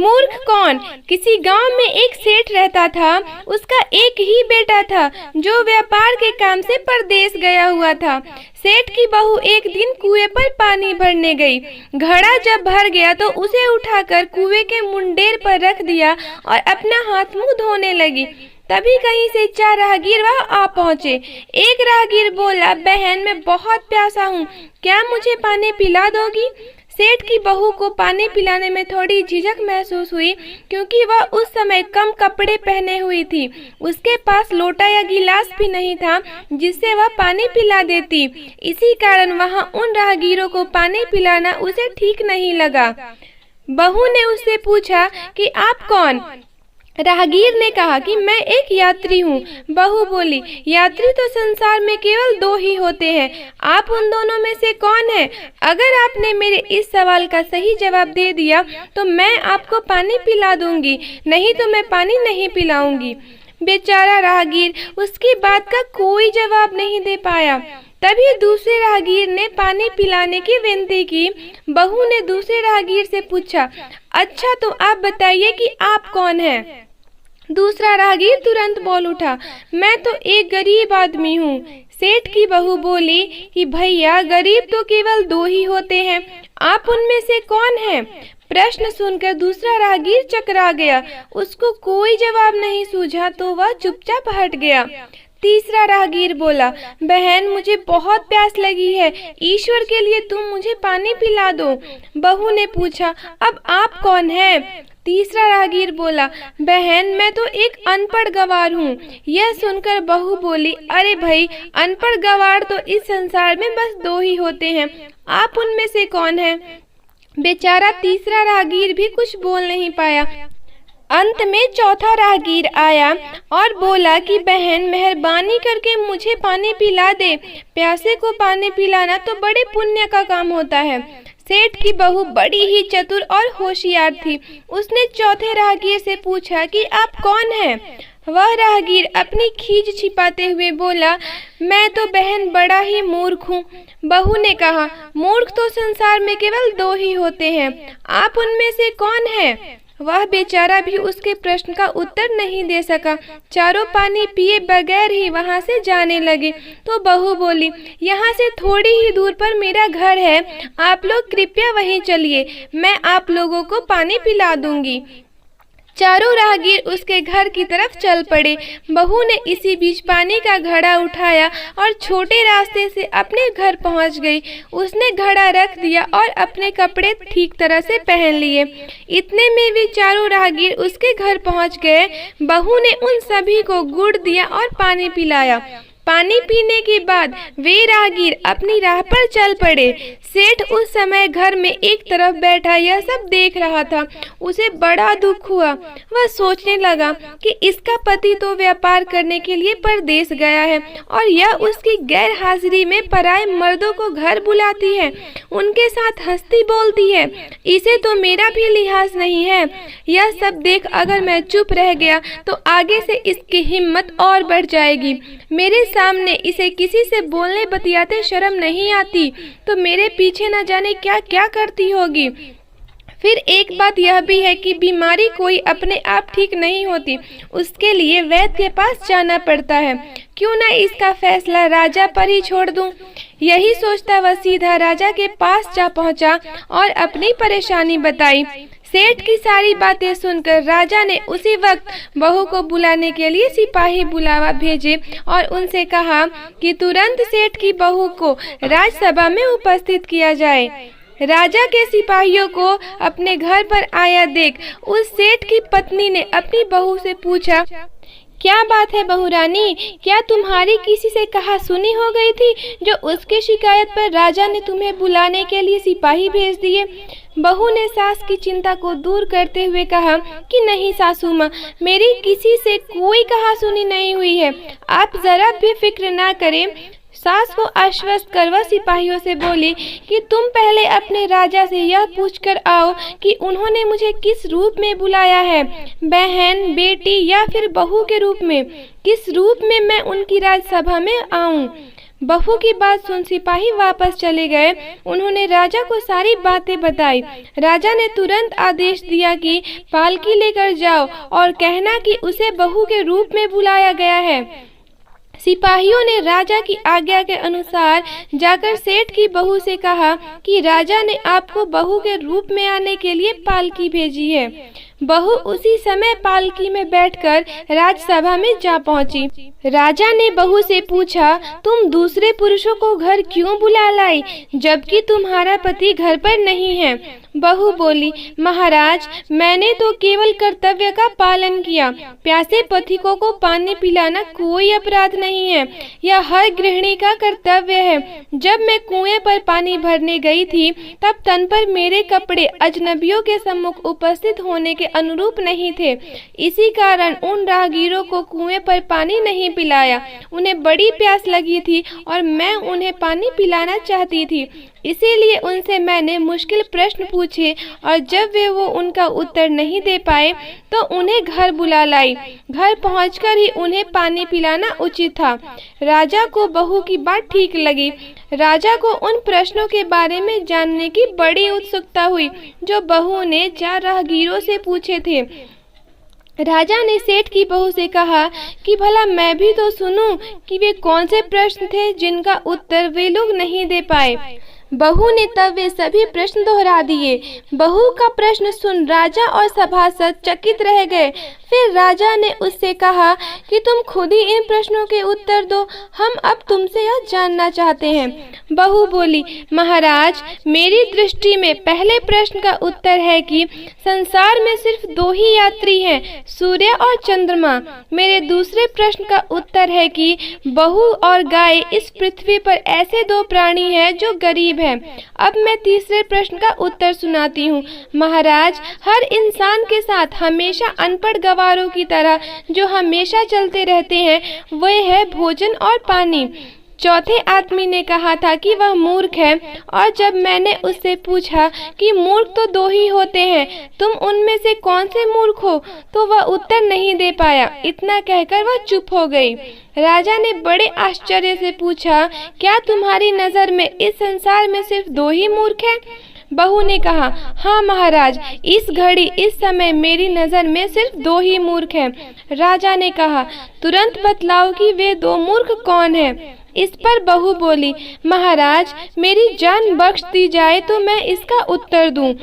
मूर्ख कौन? किसी गांव में एक सेठ रहता था। उसका एक ही बेटा था जो व्यापार के काम से परदेश गया हुआ था। सेठ की बहू एक दिन कुएं पर पानी भरने गई। घड़ा जब भर गया तो उसे उठाकर कुएं के मुंडेर पर रख दिया और अपना हाथ मुंह धोने लगी। तभी कहीं से 4 राहगीर वहां आ पहुंचे। एक राहगीर बोला, बहन मैं बहुत प्यासा हूँ, क्या मुझे पानी पिला दोगी? सेठ की बहू को पानी पिलाने में थोड़ी झिझक महसूस हुई क्योंकि वह उस समय कम कपड़े पहने हुई थी। उसके पास लोटा या गिलास भी नहीं था जिससे वह पानी पिला देती। इसी कारण वहां उन राहगीरों को पानी पिलाना उसे ठीक नहीं लगा। बहू ने उससे पूछा कि आप कौन? राहगीर ने कहा कि मैं एक यात्री हूँ। बहू बोली, यात्री तो संसार में केवल 2 ही होते हैं, आप उन दोनों में से कौन है? अगर आपने मेरे इस सवाल का सही जवाब दे दिया तो मैं आपको पानी पिला दूंगी, नहीं तो मैं पानी नहीं पिलाऊंगी। बेचारा राहगीर उसकी बात का कोई जवाब नहीं दे पाया। तभी दूसरे राहगीर ने पानी पिलाने की विनती की। बहू ने दूसरे राहगीर से पूछा, अच्छा तो आप बताइए कि आप कौन हैं? दूसरा राहगीर तुरंत बोल उठा, मैं तो एक गरीब आदमी हूँ। सेठ की बहू बोली कि भैया गरीब तो केवल 2 ही होते हैं, आप उनमें से कौन हैं? प्रश्न सुनकर दूसरा राहगीर चकरा गया। उसको कोई जवाब नहीं सूझा तो वह चुपचाप हट गया। तीसरा राहगीर बोला, बहन मुझे बहुत प्यास लगी है, ईश्वर के लिए तुम मुझे पानी पिला दो। बहू ने पूछा, अब आप कौन हैं? तीसरा राहगीर बोला, बहन मैं तो एक अनपढ़ गवार हूँ। यह सुनकर बहू बोली, अरे भाई अनपढ़ गवार तो इस संसार में बस 2 ही होते हैं, आप उनमें से कौन हैं? बेचारा तीसरा राहगीर भी कुछ बोल नहीं पाया। अंत में चौथा राहगीर आया और बोला कि बहन मेहरबानी करके मुझे पानी पिला दे, प्यासे को पानी पिलाना तो बड़े पुण्य का काम होता है। सेठ की बहू बड़ी ही चतुर और होशियार थी। उसने चौथे राहगीर से पूछा कि आप कौन हैं? वह राहगीर अपनी खीज छिपाते हुए बोला, मैं तो बहन बड़ा ही मूर्ख हूँ। बहू ने कहा, मूर्ख तो संसार में केवल 2 ही होते हैं, आप उनमें से कौन हैं? वह बेचारा भी उसके प्रश्न का उत्तर नहीं दे सका। चारों पानी पिए बगैर ही वहां से जाने लगे। तो बहू बोली, यहाँ से थोड़ी ही दूर पर मेरा घर है, आप लोग कृपया वहीं चलिए, मैं आप लोगों को पानी पिला दूंगी। चारों राहगीर उसके घर की तरफ चल पड़े। बहू ने इसी बीच पानी का घड़ा उठाया और छोटे रास्ते से अपने घर पहुंच गई। उसने घड़ा रख दिया और अपने कपड़े ठीक तरह से पहन लिए। इतने में भी चारों राहगीर उसके घर पहुंच गए। बहू ने उन सभी को गुड़ दिया और पानी पिलाया। पानी पीने के बाद वे राहगीर अपनी राह पर चल पड़े। सेठ उस समय घर में एक तरफ बैठा यह सब देख रहा था। उसे बड़ा दुख हुआ। वह सोचने लगा कि इसका पति तो व्यापार करने के लिए परदेश गया है और यह उसकी गैर हाजिरी में पराए मर्दों को घर बुलाती है, उनके साथ हंसती बोलती है। इसे तो मेरा भी लिहाज नहीं है। यह सब देख अगर मैं चुप रह गया तो आगे से इसकी हिम्मत और बढ़ जाएगी। मेरे सामने इसे किसी से बोलने बतियाते शर्म नहीं आती तो मेरे पीछे न जाने क्या क्या करती होगी। फिर एक बात यह भी है कि बीमारी कोई अपने आप ठीक नहीं होती, उसके लिए वैद्य के पास जाना पड़ता है। क्यों न इसका फैसला राजा पर ही छोड़ दूं? यही सोचता वह सीधा राजा के पास जा पहुंचा और अपनी परेशानी बताई। सेठ की सारी बातें सुनकर राजा ने उसी वक्त बहू को बुलाने के लिए सिपाही बुलावा भेजे और उनसे कहा कि तुरंत सेठ की बहू को राजसभा में उपस्थित किया जाए। राजा के सिपाहियों को अपने घर पर आया देख उस सेठ की पत्नी ने अपनी बहू से पूछा, क्या बात है बहू रानी, क्या तुम्हारी किसी से कहा सुनी हो गई थी जो उसकी शिकायत पर राजा ने तुम्हें बुलाने के लिए सिपाही भेज दिए? बहू ने सास की चिंता को दूर करते हुए कहा कि नहीं सासू माँ, मेरी किसी से कोई कहा सुनी नहीं हुई है, आप जरा भी फिक्र ना करें। सास को आश्वस्त कर वह सिपाहियों से बोली कि तुम पहले अपने राजा से यह पूछकर आओ कि उन्होंने मुझे किस रूप में बुलाया है, बहन, बेटी या फिर बहू के रूप में, किस रूप में मैं उनकी राजसभा में आऊं। बहू की बात सुन सिपाही वापस चले गए। उन्होंने राजा को सारी बातें बताई। राजा ने तुरंत आदेश दिया कि पालकी लेकर जाओ और कहना कि उसे बहू के रूप में बुलाया गया है। सिपाहियों ने राजा की आज्ञा के अनुसार जाकर सेठ की बहू से कहा कि राजा ने आपको बहू के रूप में आने के लिए पालकी भेजी है। बहू उसी समय पालकी में बैठकर राजसभा में जा पहुंची। राजा ने बहू से पूछा, तुम दूसरे पुरुषों को घर क्यों बुला लाई जबकि तुम्हारा पति घर पर नहीं है? बहू बोली, महाराज, मैंने तो केवल कर्तव्य का पालन किया। प्यासे पथिकों को पानी पिलाना कोई अपराध नहीं है, यह हर गृहिणी का कर्तव्य है। जब मैं कुएं पर पानी भरने गई थी तब तन पर मेरे कपड़े अजनबियों के सम्मुख उपस्थित होने के अनुरूप नहीं थे। इसी कारण उन राहगीरों को कुएं पर पानी नहीं पिलाया। उन्हें बड़ी प्यास लगी थी और मैं उन्हें पानी पिलाना चाहती थी, इसीलिए उनसे मैंने मुश्किल प्रश्न पूछे और जब वे वो उनका उत्तर नहीं दे पाए तो उन्हें घर बुला लाई। घर पहुंचकर ही उन्हें पानी पिलाना उचित था। राजा को बहू की बात ठीक लगी। राजा को उन प्रश्नों के बारे में जानने की बड़ी उत्सुकता हुई जो बहू ने 4 राहगीरों से पूछे थे। राजा ने सेठ की बहू से कहा कि भला मैं भी तो सुनूं कि वे कौन से प्रश्न थे जिनका उत्तर वे लोग नहीं दे पाए। बहू ने तब वे सभी प्रश्न दोहरा दिए। बहू का प्रश्न सुन राजा और सभासद चकित रह गए। फिर राजा ने उससे कहा कि तुम खुद ही इन प्रश्नों के उत्तर दो, हम अब तुमसे यह जानना चाहते हैं। बहू बोली, महाराज, मेरी दृष्टि में पहले प्रश्न का उत्तर है कि संसार में सिर्फ 2 ही यात्री हैं, सूर्य और चंद्रमा। मेरे दूसरे प्रश्न का उत्तर है कि बहू और गाय इस पृथ्वी पर ऐसे 2 प्राणी हैं जो गरीब हैं। अब मैं तीसरे प्रश्न का उत्तर सुनाती हूँ। महाराज, हर इंसान के साथ हमेशा अनपढ़ गवारों की तरह जो हमेशा चलते रहते हैं वह है भोजन और पानी। चौथे आदमी ने कहा था कि वह मूर्ख है और जब मैंने उससे पूछा कि मूर्ख तो 2 ही होते हैं, तुम उनमें से कौन से मूर्ख हो, तो वह उत्तर नहीं दे पाया। इतना कहकर वह चुप हो गई। राजा ने बड़े आश्चर्य से पूछा, क्या तुम्हारी नजर में इस संसार में सिर्फ 2 ही मूर्ख हैं? बहू ने कहा, हाँ महाराज, इस घड़ी इस समय मेरी नजर में सिर्फ 2 ही मूर्ख हैं। राजा ने कहा, तुरंत बतलाओ कि वे 2 मूर्ख कौन हैं। इस पर बहू बोली, महाराज, मेरी जान बख्श दी जाए तो मैं इसका उत्तर दूं।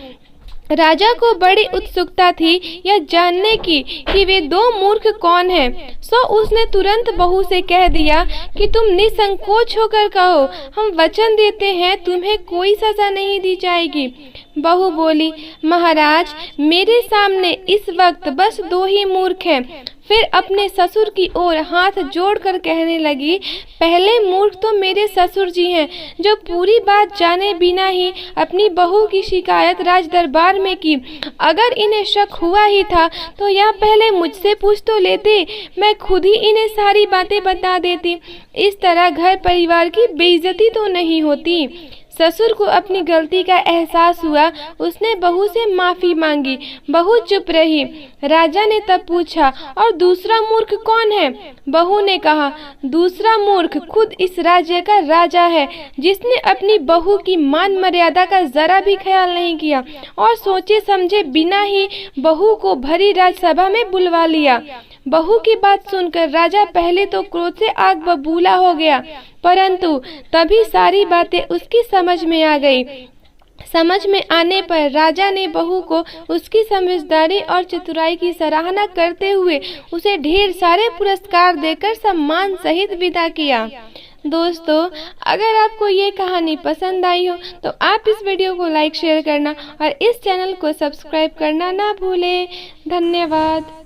राजा को बड़ी उत्सुकता थी यह जानने की कि वे 2 मूर्ख कौन हैं। सो उसने तुरंत बहू से कह दिया कि तुम निसंकोच होकर कहो, हम वचन देते हैं तुम्हें कोई सजा नहीं दी जाएगी। बहू बोली, महाराज, मेरे सामने इस वक्त बस 2 ही मूर्ख हैं। फिर अपने ससुर की ओर हाथ जोड़कर कहने लगी, पहले मूर्ख तो मेरे ससुर जी हैं जो पूरी बात जाने बिना ही अपनी बहू की शिकायत राज दरबार में की। अगर इन्हें शक हुआ ही था तो यह पहले मुझसे पूछ तो लेते, मैं खुद ही इन्हें सारी बातें बता देती। इस तरह घर परिवार की बेइज्जती तो नहीं होती। ससुर को अपनी गलती का एहसास हुआ। उसने बहू से माफी मांगी। बहू चुप रही। राजा ने तब पूछा, और दूसरा मूर्ख कौन है? बहू ने कहा, दूसरा मूर्ख खुद इस राज्य का राजा है, जिसने अपनी बहू की मान मर्यादा का जरा भी ख्याल नहीं किया और सोचे समझे बिना ही बहू को भरी राजसभा में बुलवा लिया। बहू की बात सुनकर राजा पहले तो क्रोध से आग बबूला हो गया, परंतु तभी सारी बातें उसकी समझ में आ गई। समझ में आने पर राजा ने बहू को उसकी समझदारी और चतुराई की सराहना करते हुए उसे ढेर सारे पुरस्कार देकर सम्मान सहित विदा किया। दोस्तों, अगर आपको ये कहानी पसंद आई हो तो आप इस वीडियो को लाइक शेयर करना और इस चैनल को सब्सक्राइब करना ना भूलें। धन्यवाद।